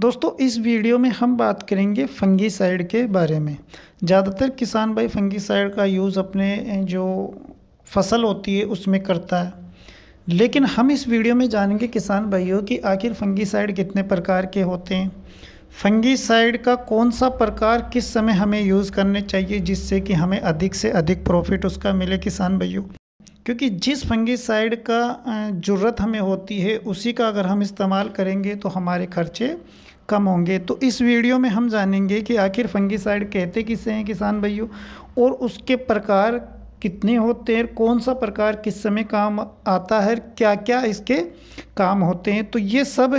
दोस्तों इस वीडियो में हम बात करेंगे फंगीसाइड के बारे में। ज़्यादातर किसान भाई फंगीसाइड का यूज़ अपने जो फसल होती है उसमें करता है, लेकिन हम इस वीडियो में जानेंगे किसान भाइयों कि आखिर फंगीसाइड कितने प्रकार के होते हैं, फंगीसाइड का कौन सा प्रकार किस समय हमें यूज़ करने चाहिए जिससे कि हमें अधिक से अधिक प्रॉफिट उसका मिले किसान भाइयों। क्योंकि जिस फंगीसाइड का ज़रूरत हमें होती है उसी का अगर हम इस्तेमाल करेंगे तो हमारे खर्चे कम होंगे। तो इस वीडियो में हम जानेंगे कि आखिर फंगीसाइड कहते किसे हैं किसान भाइयों, और उसके प्रकार कितने होते हैं, कौन सा प्रकार किस समय काम आता है, क्या क्या इसके काम होते हैं। तो ये सब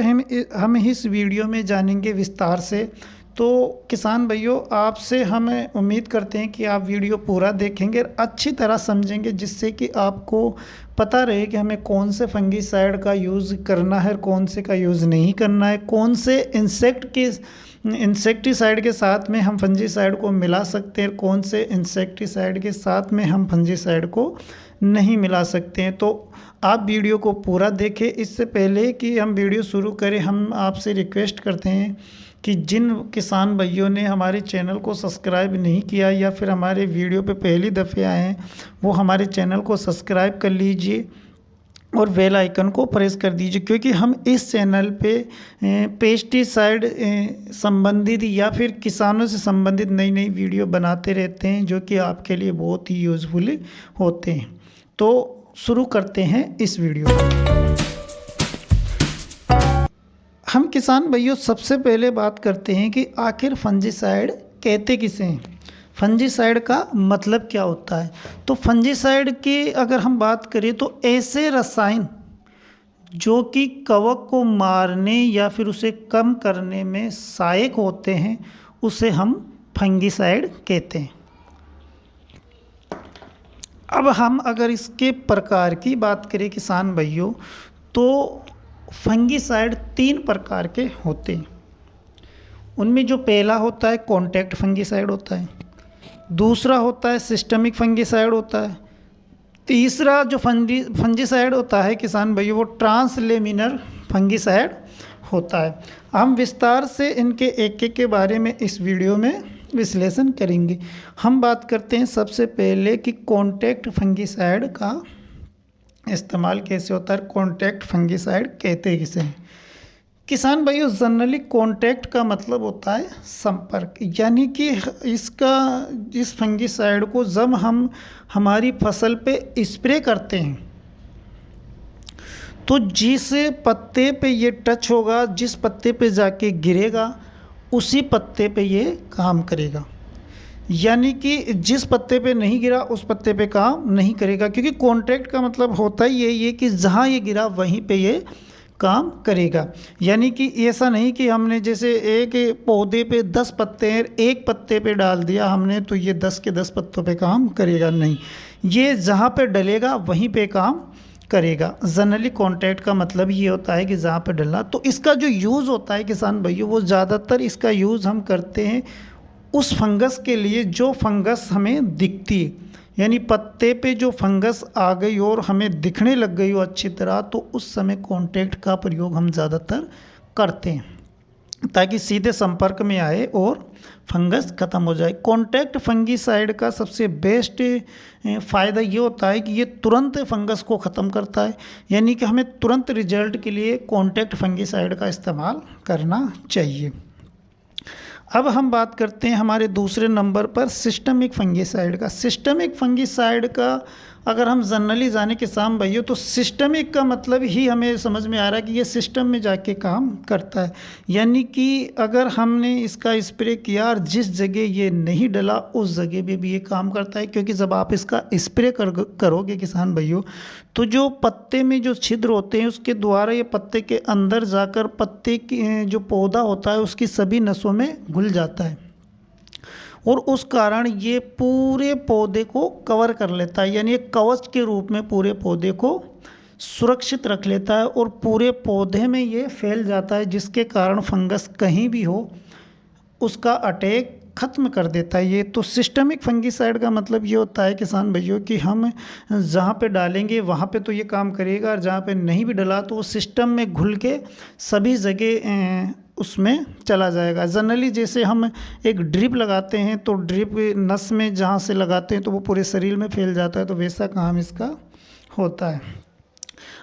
हम इस वीडियो में जानेंगे विस्तार से। तो किसान भाइयों आपसे हम उम्मीद करते हैं कि आप वीडियो पूरा देखेंगे और अच्छी तरह समझेंगे, जिससे कि आपको पता रहे कि हमें कौन से फंगीसाइड का यूज़ करना है, कौन से का यूज़ नहीं करना है, कौन से इंसेक्टिसाइड के साथ में हम फंजीसाइड को मिला सकते हैं, कौन से इंसेक्टिसाइड के साथ में हम फंजीसाइड को नहीं मिला सकते हैं। तो आप वीडियो को पूरा देखें। इससे पहले कि हम वीडियो शुरू करें, हम आपसे रिक्वेस्ट करते हैं कि जिन किसान भाइयों ने हमारे चैनल को सब्सक्राइब नहीं किया या फिर हमारे वीडियो पे पहली दफ़े आए हैं, वो हमारे चैनल को सब्सक्राइब कर लीजिए और बेल आइकन को प्रेस कर दीजिए, क्योंकि हम इस चैनल पे पेस्टिसाइड संबंधित या फिर किसानों से संबंधित नई नई वीडियो बनाते रहते हैं जो कि आपके लिए बहुत ही यूज़फुल होते हैं। तो शुरू करते हैं इस वीडियो को। हम किसान भाइयों सबसे पहले बात करते हैं कि आखिर फंजीसाइड कहते किसे हैं, फंजीसाइड का मतलब क्या होता है। तो फंजीसाइड की अगर हम बात करें तो ऐसे रसायन जो कि कवक को मारने या फिर उसे कम करने में सहायक होते हैं उसे हम फंगीसाइड कहते हैं। अब हम अगर इसके प्रकार की बात करें किसान भाइयों, तो फंगीसाइड 3 प्रकार के होते हैं। उनमें जो पहला होता है कॉन्टैक्ट फंगीसाइड होता है, दूसरा होता है सिस्टमिक फंगीसाइड होता है, तीसरा जो फंजीसाइड होता है किसान भाइयों वो ट्रांसलेमिनर फंगीसाइड होता है। हम विस्तार से इनके एक एक के बारे में इस वीडियो में विश्लेषण करेंगे। हम बात करते हैं सबसे पहले कि कॉन्टैक्ट फंगीसाइड का इस्तेमाल कैसे होता है, कॉन्टैक्ट फंगीसाइड कहते किसे हैं। किसान भाइयों जनरली कॉन्टैक्ट का मतलब होता है संपर्क, यानी कि इस फंगीसाइड को जब हम हमारी फसल पे स्प्रे करते हैं तो जिस पत्ते पे ये टच होगा, जिस पत्ते पे जाके गिरेगा उसी पत्ते पे ये काम करेगा, यानी कि जिस पत्ते पे नहीं गिरा उस पत्ते पे काम नहीं करेगा। क्योंकि कॉन्टैक्ट का मतलब होता ही यही है कि जहाँ ये गिरा वहीं पे ये काम करेगा। यानी कि ऐसा नहीं कि हमने जैसे एक पौधे पे 10 पत्ते हैं, एक पत्ते पे डाल दिया हमने तो ये 10 के 10 पत्तों पे काम करेगा, नहीं, ये जहाँ पे डलेगा वहीं पे काम करेगा। जनरली कॉन्टैक्ट का मतलब ये होता है कि जहाँ पे डलना। तो इसका जो यूज़ होता है किसान भाइयों, वो ज़्यादातर इसका यूज़ हम करते हैं उस फंगस के लिए जो फंगस हमें दिखती है, यानी पत्ते पे जो फंगस आ गई और हमें दिखने लग गई हो अच्छी तरह, तो उस समय कॉन्टैक्ट का प्रयोग हम ज़्यादातर करते हैं ताकि सीधे संपर्क में आए और फंगस ख़त्म हो जाए। कॉन्टैक्ट फंगीसाइड का सबसे बेस्ट फ़ायदा ये होता है कि ये तुरंत फंगस को ख़त्म करता है, यानी कि हमें तुरंत रिजल्ट के लिए कॉन्टैक्ट फंगीसाइड का इस्तेमाल करना चाहिए। अब हम बात करते हैं हमारे दूसरे नंबर पर सिस्टमिक फंगीसाइड का। सिस्टमिक फंगीसाइड का अगर हम जनरली जाने किसान भाइयों, तो सिस्टमिक का मतलब ही हमें समझ में आ रहा है कि ये सिस्टम में जाके काम करता है, यानी कि अगर हमने इसका स्प्रे किया और जिस जगह ये नहीं डला उस जगह पे भी ये काम करता है। क्योंकि जब आप इसका स्प्रे करोगे किसान भाइयों, तो जो पत्ते में जो छिद्र होते हैं उसके द्वारा ये पत्ते के अंदर जाकर पत्ते की जो पौधा होता है उसकी सभी नसों में घुल जाता है और उस कारण ये पूरे पौधे को कवर कर लेता है, यानी एक कवच के रूप में पूरे पौधे को सुरक्षित रख लेता है और पूरे पौधे में ये फैल जाता है, जिसके कारण फंगस कहीं भी हो उसका अटैक ख़त्म कर देता है ये। तो सिस्टमिक फंगीसाइड का मतलब ये होता है किसान भाइयों कि हम जहाँ पे डालेंगे वहाँ पे तो ये काम करेगा और जहाँ पे नहीं भी डला तो वो सिस्टम में घुल के सभी जगह उसमें चला जाएगा। जनरली जैसे हम एक ड्रिप लगाते हैं तो ड्रिप नस में जहाँ से लगाते हैं तो वो पूरे शरीर में फैल जाता है, तो वैसा काम इसका होता है।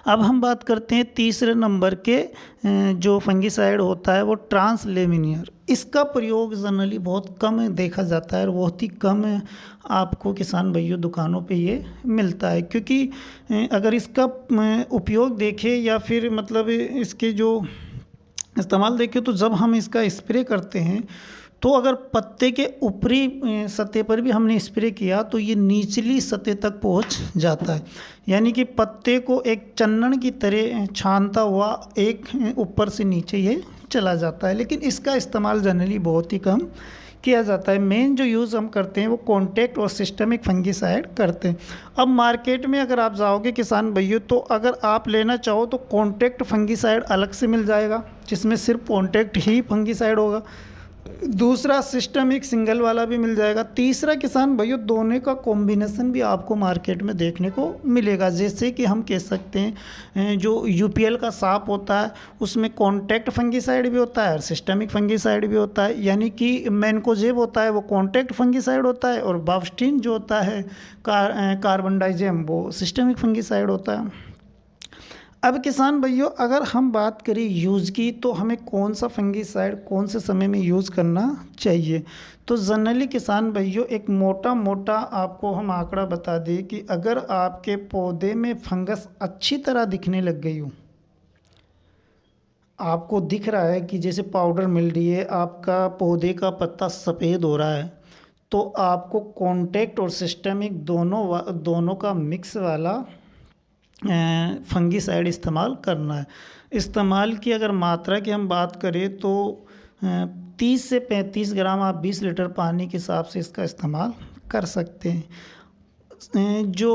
अब हम बात करते हैं तीसरे नंबर के जो फंगिसाइड होता है वो ट्रांसलेमिनियर। इसका प्रयोग जनरली बहुत कम देखा जाता है और बहुत ही कम आपको किसान भाइयों दुकानों पे ये मिलता है, क्योंकि अगर इसका उपयोग देखें या फिर मतलब इसके जो इस्तेमाल देखें तो जब हम इसका स्प्रे करते हैं तो अगर पत्ते के ऊपरी सतह पर भी हमने स्प्रे किया तो ये निचली सतह तक पहुंच जाता है, यानी कि पत्ते को एक चन्नन की तरह छानता हुआ एक ऊपर से नीचे ये चला जाता है। लेकिन इसका इस्तेमाल जनरली बहुत ही कम किया जाता है। मेन जो यूज़ हम करते हैं वो कॉन्टैक्ट और सिस्टमिक फंगिसाइड करते हैं। अब मार्केट में अगर आप जाओगे किसान भाइयों तो अगर आप लेना चाहो तो कॉन्टैक्ट फंगिसाइड अलग से मिल जाएगा जिसमें सिर्फ कॉन्टैक्ट ही फंगिसाइड होगा, दूसरा सिस्टमिक सिंगल वाला भी मिल जाएगा, तीसरा किसान भाइयों दोनों का कॉम्बिनेशन भी आपको मार्केट में देखने को मिलेगा। जैसे कि हम कह सकते हैं जो यूपीएल का साप होता है उसमें कॉन्टैक्ट फंगिसाइड भी होता है और सिस्टमिक फंगिसाइड भी होता है, यानी कि मैनकोजेब होता है वो कॉन्टैक्ट फंगिसाइड होता है और बावस्टीन जो होता है कार्बनडाइजेम वो सिस्टमिक फंगिसाइड होता है। अब किसान भाइयों अगर हम बात करें यूज़ की तो हमें कौन सा फंगिसाइड कौन से समय में यूज़ करना चाहिए, तो जनरली किसान भाइयों एक मोटा मोटा आपको हम आंकड़ा बता दें कि अगर आपके पौधे में फंगस अच्छी तरह दिखने लग गई हो, आपको दिख रहा है कि जैसे पाउडर मिल रही है, आपका पौधे का पत्ता सफ़ेद हो रहा है, तो आपको कॉन्टैक्ट और सिस्टमिक दोनों का मिक्स वाला फंगिसाइड इस्तेमाल करना है। इस्तेमाल की अगर मात्रा की हम बात करें तो 30 से 35 ग्राम आप 20 लीटर पानी के हिसाब से इसका इस्तेमाल कर सकते हैं। जो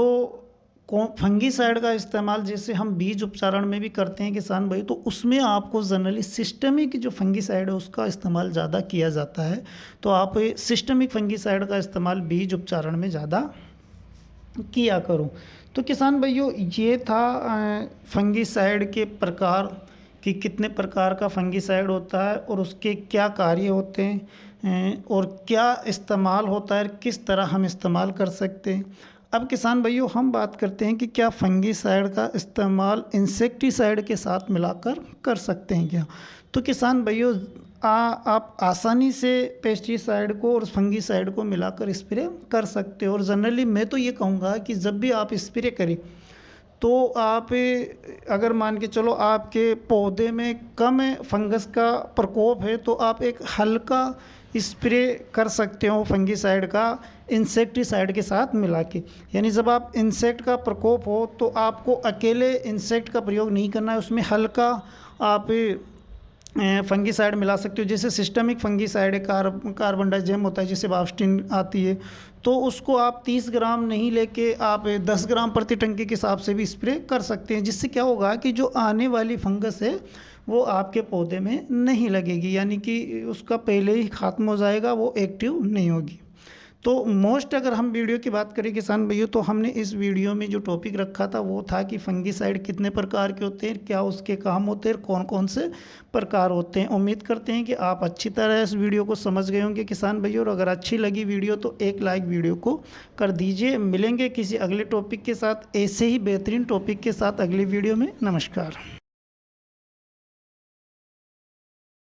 फंगिसाइड का इस्तेमाल जैसे हम बीज उपचारण में भी करते हैं किसान भाई, तो उसमें आपको जनरली सिस्टमिक जो फंगिसाइड है उसका इस्तेमाल ज़्यादा किया जाता है, तो आप सिस्टमिक फंगिसाइड का इस्तेमाल बीज उपचारण में ज़्यादा किया करो। तो किसान भाइयों ये था फंगिसाइड के प्रकार कि कितने प्रकार का फंगिसाइड होता है और उसके क्या कार्य होते हैं और क्या इस्तेमाल होता है, किस तरह हम इस्तेमाल कर सकते हैं। अब किसान भाइयों हम बात करते हैं कि क्या फंगिसाइड का इस्तेमाल इंसेक्टिसाइड के साथ मिलाकर कर सकते हैं क्या। तो किसान भाइयों आप आसानी से पेस्टिसाइड को और फंगिसाइड को मिलाकर स्प्रे कर सकते हो। और जनरली मैं तो ये कहूँगा कि जब भी आप स्प्रे करें तो आप अगर मान के चलो आपके पौधे में कम फंगस का प्रकोप है तो आप एक हल्का स्प्रे कर सकते हो फंगिसाइड का इंसेक्टिसाइड के साथ मिला के, यानी जब आप इंसेक्ट का प्रकोप हो तो आपको अकेले इंसेक्ट का प्रयोग नहीं करना है, उसमें हल्का आप फंगिसाइड मिला सकते हो। जैसे सिस्टमिक फंगिसाइड है कार्बनडाइजेम होता है, जैसे बावस्टीन आती है, तो उसको आप 30 ग्राम नहीं लेके आप 10 ग्राम प्रति टंकी के हिसाब से भी स्प्रे कर सकते हैं, जिससे क्या होगा कि जो आने वाली फंगस है वो आपके पौधे में नहीं लगेगी, यानी कि उसका पहले ही खात्मा हो जाएगा, वो एक्टिव नहीं होगी। तो मोस्ट अगर हम वीडियो की बात करें किसान भाइयों तो हमने इस वीडियो में जो टॉपिक रखा था वो था कि फंगिसाइड कितने प्रकार के होते हैं, क्या उसके काम होते हैं, कौन कौन से प्रकार होते हैं। उम्मीद करते हैं कि आप अच्छी तरह इस वीडियो को समझ गए होंगे किसान भाइयों, और अगर अच्छी लगी वीडियो तो एक लाइक वीडियो को कर दीजिए। मिलेंगे किसी अगले टॉपिक के साथ, ऐसे ही बेहतरीन टॉपिक के साथ अगली वीडियो में। नमस्कार।